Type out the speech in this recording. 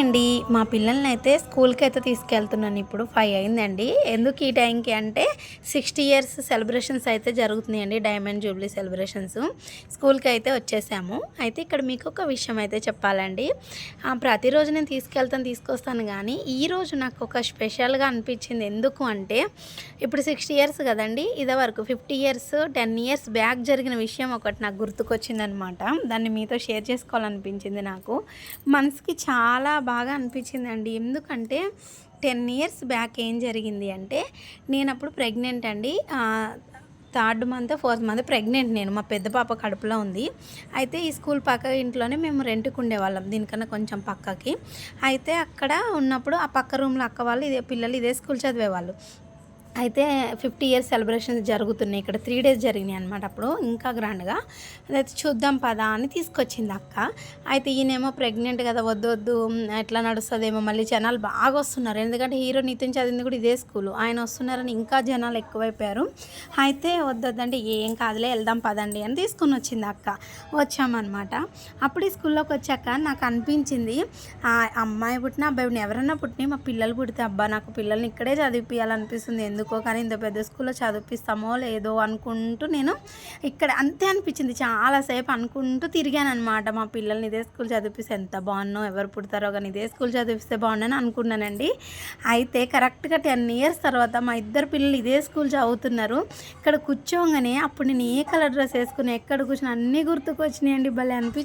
అండి. మా పిల్లల్ని అయితే స్కూల్‌కి అయితే తీసుకెళ్తున్నాను ఇప్పుడు. 5 అయిందండి. ఎందుకు ఈ టైంకి అంటే 60 ఇయర్స్ సెలబ్రేషన్స్ అయితే జరుగుతున్నాయండి. Diamond Jubilee celebrations. స్కూల్‌కి అయితే వచ్చేసాము. అయితే ఇక్కడ మీకు ఒక విషయం అయితే చెప్పాలండి. ప్రతిరోజు నేను తీసుకొస్తాను గానీ, ఈరోజు నాకు ఒక స్పెషల్‌గా అనిపించింది. ఎందుకు అంటే ఇప్పుడు 60 ఇయర్స్ కదండీ! ఇదివరకు 50 ఇయర్స్, 10 ఇయర్స్ బ్యాక్ జరిగిన విషయం ఒకటి నాకు గుర్తుకొచ్చిందనమాట. దాన్ని మీతో షేర్ చేసుకోవాలనిపించింది నాకు. మనసుకి చాలా బాగా అనిపించిందండి. ఎందుకంటే 10 ఇయర్స్ బ్యాక్ ఏం జరిగింది అంటే, నేనప్పుడు ప్రెగ్నెంట్ అండి. Third month, fourth month pregnant నేను. మా పెద్ద పాప కడుపులో ఉంది. అయితే ఈ స్కూల్ పక్క ఇంట్లోనే మేము రెంట్‌కి ఉండేవాళ్ళం. దీనికన్నా కొంచెం పక్కకి. అయితే అక్కడ ఉన్నప్పుడు ఆ పక్క రూమ్‌లో అక్క వాళ్ళు పిల్లలు ఇదే స్కూల్ చదివేవాళ్ళు. అయితే 50 ఇయర్స్ సెలబ్రేషన్స్ జరుగుతున్నాయి. ఇక్కడ 3 డేస్ జరిగినాయి అనమాట. అప్పుడు ఇంకా గ్రాండ్‌గా. అదైతే చూద్దాం పదా అని తీసుకొచ్చింది అక్క. అయితే ఈయనేమో ప్రెగ్నెంట్ కదా! వద్దొద్దు ఎట్లా నడుస్తదేమో, మళ్ళీ జనాలు బాగా వస్తున్నారు. ఎందుకంటే హీరో నితిన్ చదివింది కూడా ఇదే స్కూలు. ఆయన వస్తున్నారని ఇంకా జనాలు ఎక్కువైపోయారు. అయితే వద్దొద్దంటే ఏం కాదులే వెళ్దాం పదండి అని తీసుకొని వచ్చింది అక్క. వచ్చామన్నమాట. అప్పుడు ఈ స్కూల్లోకి వచ్చాక నాకు అనిపించింది, అమ్మాయి పుట్టినా అబ్బాయి పుట్టినా ఎవరన్నా పుట్టినా మా పిల్లలు పుడితే అబ్బా నాకు పిల్లల్ని ఇక్కడే చదివిపియాలనిపిస్తుంది. ఎందుకో కానీ ఇంత పెద్ద స్కూల్లో చదివిపిస్తామో లేదో అనుకుంటూ నేను ఇక్కడ అంతే అనిపించింది. చాలాసేపు అనుకుంటూ తిరిగానమాట. మా పిల్లల్ని ఇదే స్కూల్ చదివిపిస్తే ఎంత బాగున్నో, ఎవరు పుడతారో కానీ ఇదే స్కూల్ చదివిస్తే బాగుండని అనుకున్నానండి. అయితే కరెక్ట్గా 10 ఇయర్స్ తర్వాత మా ఇద్దరు పిల్లలు ఇదే స్కూల్ చదువుతున్నారు. ఇక్కడ కూర్చోగానే అప్పుడు నేను ఏ కలర్ డ్రెస్ వేసుకుని ఎక్కడ కూర్చుని అన్నీ గుర్తుకొచ్చినాయండి. భలే అనిపించింది.